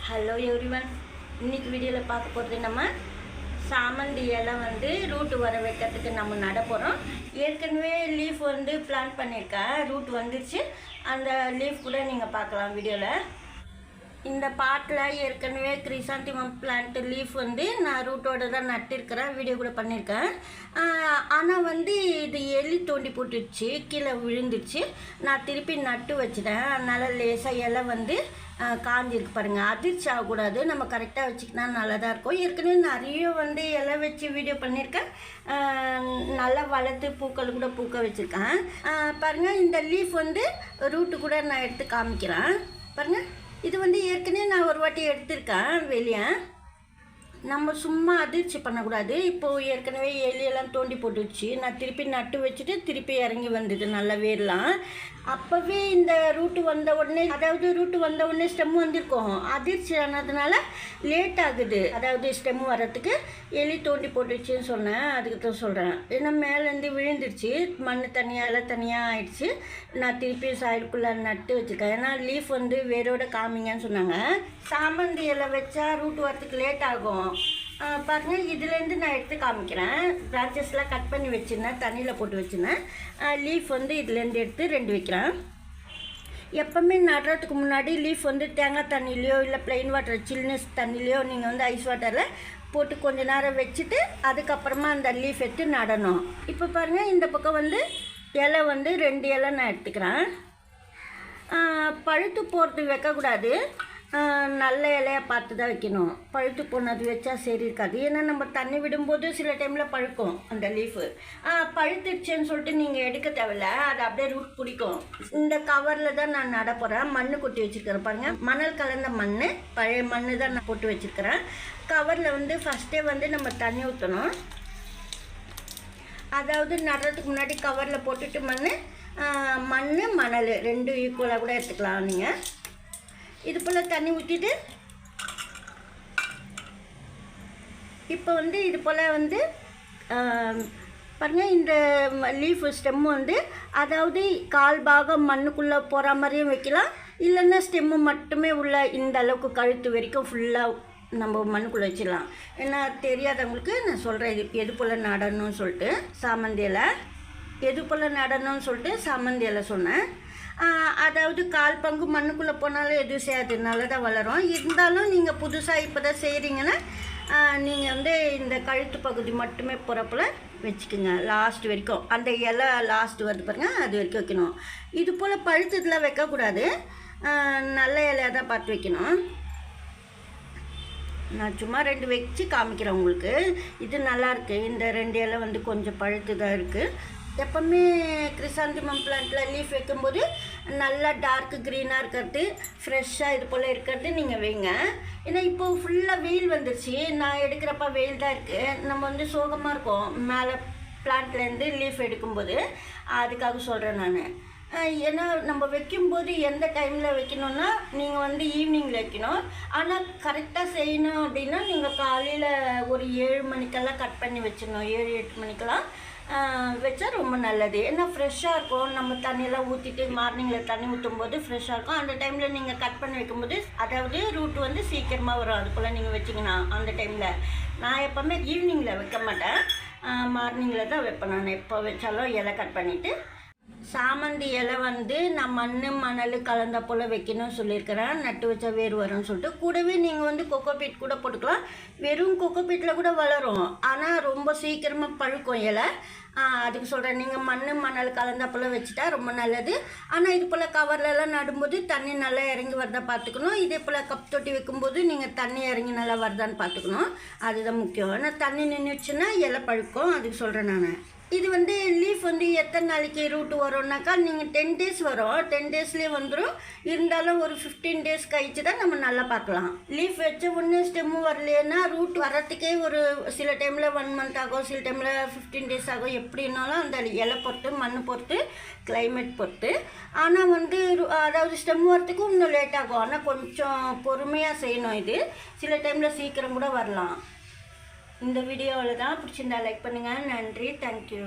Hello everyone, இன்னைக்கு வீடியோவில் பார்க்க போகிறது நம்ம சாமந்தி இலை ரூட் வர வைக்கிறதுக்கு நம்ம நட போகிறோம். ஏற்கனவே லீஃப் பிளான் பண்ணியிருக்கேன், ரூட் வந்துருச்சு. அந்த லீஃப் கூட நீங்கள் பார்க்கலாம் வீடியோவில். இந்த பாட்டில் ஏற்கனவே கிரிசாந்திமம் பிளான்ட் லீஃப் நான் ரூட்டோடு தான் நட்டிருக்கிறேன், வீடியோ கூட பண்ணியிருக்கேன். ஆனால் இது எலி தோண்டி போட்டுடுச்சு, கீழே விழுந்துடுச்சு. நான் திருப்பி நட்டு வச்சுட்டேன். அதனால் லேசாக இலை காஞ்சிருக்கு பாருங்கள். அதிர்ச்சி ஆகக்கூடாது, நம்ம கரெக்டாக வச்சுக்கினா நல்லா தான் இருக்கும். ஏற்கனவே நிறைய இலை வச்சு வீடியோ பண்ணியிருக்கேன். நல்லா வளர்த்து பூக்கள் கூட பூக்க வச்சுருக்கேன் பாருங்கள். இந்த லீஃப் ரூட்டு கூட நான் எடுத்து காமிக்கிறேன் பாருங்கள். இது ஏற்கனவே நான் ஒரு வாட்டி எடுத்திருக்கேன் வெளியே. நம்ம சும்மா அதிர்ச்சி பண்ணக்கூடாது. இப்போது ஏற்கனவே எலியெல்லாம் தோண்டி போட்டுச்சு. நான் திருப்பி நட்டு வச்சுட்டு திருப்பி இறங்கி வந்தது நல்லா வேர்லாம். அப்போவே இந்த ரூட்டு வந்த உடனே, அதாவது ரூட்டு வந்த உடனே ஸ்டெம் வந்திருக்கோம். அதிர்ச்சி ஆனதுனால லேட் ஆகுது. அதாவது ஸ்டெம் வர்றதுக்கு எலி தோண்டி போட்டுச்சுன்னு சொன்னேன், அதுக்கு தான் சொல்கிறேன். ஏன்னா மேலேருந்து விழுந்துருச்சு, மண் தனியாக எல்லாம் தனியாக ஆயிடுச்சு. நான் திருப்பி சைடுக்குள்ளே நட்டு வச்சுருக்கேன். ஏன்னா லீஃப் வேரோட காமிங்கன்னு சொன்னாங்க. சாமந்தி இலை வச்சா ரூட் வரத்துக்கு லேட் ஆகும் பாருங்கள். இதுலேருந்து நான் எடுத்து காமிக்கிறேன். பிரான்ச்சஸ்லாம் கட் பண்ணி வச்சுருந்தேன், தண்ணியில் போட்டு வச்சுருந்தேன். லீஃப் இதுலேருந்து எடுத்து 2 வைக்கிறேன். எப்போவுமே நடுறதுக்கு முன்னாடி லீஃப் தேங்காய் தண்ணிலையோ இல்லை ப்ளெயின் வாட்டர் சில்னஸ் தண்ணிலையோ நீங்கள் ஐஸ் வாட்டரில் போட்டு கொஞ்ச நேரம் வச்சுட்டு அதுக்கப்புறமா அந்த லீஃப் எடுத்து நடணும். இப்போ பாருங்கள், இந்த பக்கம் இலை 2 இலை நான் எடுத்துக்கிறேன். பழுத்து போகிறது வைக்கக்கூடாது, நல்ல இலையாக பார்த்து தான் வைக்கணும். பழுத்து போனது வச்சா சரி இருக்காது. ஏன்னா நம்ம தண்ணி விடும்போது சில டைமில் பழுக்கும் அந்த லீஃபு. பழுத்துடுச்சுன்னு சொல்லிட்டு நீங்கள் எடுக்க தேவையில்ல, அது அப்படியே ரூட் பிடிக்கும். இந்த கவரில் தான் நான் நட போகிறேன். மண் கொட்டி வச்சுருக்கிறேன் பாருங்கள். மணல் கலந்த மண், பழைய மண் தான் நான் போட்டு வச்சுருக்கிறேன். கவரில் ஃபஸ்ட்டே நம்ம தண்ணி ஊற்றணும். அதாவது நடுறதுக்கு முன்னாடி கவரில் போட்டுட்டு மண் மணல் 2 ஈக்குவலாக கூட எடுத்துக்கலாம் நீங்கள். இது போல் தண்ணி ஊற்றிட்டு இப்போ இது போல் பாருங்கள். இந்த லீஃப் ஸ்டெம்மு அதாவது 1/4 பாகம் மண்ணுக்குள்ளே போகிற மாதிரியும் வைக்கலாம், இல்லைன்னா ஸ்டெம்மு மட்டுமே உள்ள இந்த அளவுக்கு கழுத்து வரைக்கும் ஃபுல்லாக நம்ம மண்ணுக்குள்ளே வச்சிடலாம். ஏன்னா தெரியாதவங்களுக்கு நான் சொல்கிறேன் இது எது போல் நடணும்னு சொல்லிட்டு. சாமந்தி இலை எது போல் நடணும்னு சொல்லிட்டு சாமந்தி இலை சொன்னேன். அதாவது 1/4 பங்கு மண்ணுக்குள்ளே போனாலும் எதுவும் செய்யாது, நல்லதாக வளரும். இருந்தாலும் நீங்கள் புதுசாக இப்போ தான் செய்கிறீங்கன்னா நீங்கள் இந்த கழுத்து பகுதி மட்டுமே போகிறப்பல வச்சுக்கோங்க, லாஸ்ட் வரைக்கும். அந்த இலை லாஸ்ட் வருது பாருங்கள், அது வரைக்கும் வைக்கணும். இது போல் பழுத்ததெலாம் வைக்கக்கூடாது, நல்ல இலையாக தான் பார்த்து வைக்கணும். நான் சும்மா 2 வச்சு காமிக்கிறேன் உங்களுக்கு. இது நல்லாயிருக்கு. இந்த 2 இலை கொஞ்சம் பழுத்து தான் இருக்குது. எப்போவுமே கிரிசாந்திமம் பிளான்ட்டில் லீஃப் வைக்கும்போது நல்லா டார்க் க்ரீனாக இருக்கிறது, ஃப்ரெஷ்ஷாக இது போல் இருக்கிறது நீங்கள் வைங்க. ஏன்னா இப்போது ஃபுல்லாக வெயில் வந்துருச்சு. நான் எடுக்கிறப்ப வெயில் தான் இருக்குது. நம்ம சோகமாக இருக்கும் மேலே பிளான்ட்லேருந்து லீஃப் எடுக்கும்போது, அதுக்காக சொல்கிறேன் நான். ஏன்னா நம்ம வைக்கும்போது எந்த டைமில் வைக்கணுன்னா நீங்கள் ஈவினிங்கில் வைக்கணும். ஆனால் கரெக்டாக செய்யணும் அப்படின்னா நீங்கள் காலையில் ஒரு 7 மணிக்கெல்லாம் கட் பண்ணி வச்சிடணும். 7-8 மணிக்கெல்லாம் வச்சா ரொம்ப நல்லது. ஏன்னா ஃப்ரெஷ்ஷாக இருக்கும். நம்ம தண்ணியெல்லாம் ஊற்றிட்டு மார்னிங்கில் தண்ணி ஊற்றும் போது ஃப்ரெஷ்ஷாக இருக்கும். அந்த டைமில் நீங்கள் கட் பண்ணி வைக்கும்போது, அதாவது ரூட் சீக்கிரமாக வரும். அது போல் நீங்கள் வச்சிங்கன்னா அந்த டைமில். நான் எப்போவுமே ஈவினிங்கில் வைக்க மாட்டேன், மார்னிங்கில் தான் வைப்பேன். நான் எப்போ வச்சாலும் இலை கட் பண்ணிவிட்டு. சாமந்தி இலை நான் மண் மணல் கலந்த போல் வைக்கணும்னு சொல்லியிருக்கிறேன். நட்டு வச்சா வேர் வரும்னு சொல்லிட்டு. கூடவே நீங்கள் கொக்கோபீட் கூட போட்டுக்கலாம். வெறும் கொக்கோபீட்டில் கூட வளரும், ஆனால் ரொம்ப சீக்கிரமாக பழுக்கும் இலை. அதுக்கு சொல்கிறேன், நீங்கள் மண் மணல் கலந்த போல் வச்சுட்டா ரொம்ப நல்லது. ஆனால் இது போல் கவர்லலாம் நடும்போது தண்ணி நல்லா இறங்கி வருதா பார்த்துக்கணும். இதே போல் கப் தொட்டி வைக்கும்போது நீங்கள் தண்ணி இறங்கி நல்லா வருதான்னு பார்த்துக்கணும். அதுதான் முக்கியம். ஆனால் தண்ணி நின்றுச்சுன்னா இலை பழுக்கும், அதுக்கு சொல்கிறேன் நான். இது லீஃப் எத்தனை நாளைக்கு ரூட்டு வரும்னாக்கா, நீங்கள் 10 days வரும். 10 daysலேயே வந்துடும். இருந்தாலும் ஒரு 15 days கழிச்சு தான் நம்ம நல்லா பார்க்கலாம். லீஃப் வச்ச ஒன்று ஸ்டெம்மு வரலைன்னா ரூட் வரத்துக்கே ஒரு சில டைமில் 1 month ஆகும், சில டைமில் 15 days ஆகும். எப்படின்னாலும் அந்த இலை பொறுத்து, மண் பொறுத்து, கிளைமேட் பொறுத்து. ஆனால் அதாவது ஸ்டெம் வரத்துக்கு இன்னும் லேட் ஆகும். ஆனால் கொஞ்சம் பொறுமையாக செய்யணும். இது சில டைமில் சீக்கிரம் கூட வரலாம். இந்த வீடியோவில் தான் பிடிச்சிருந்தா லைக் பண்ணுங்கள். நன்றி, தேங்க்யூ.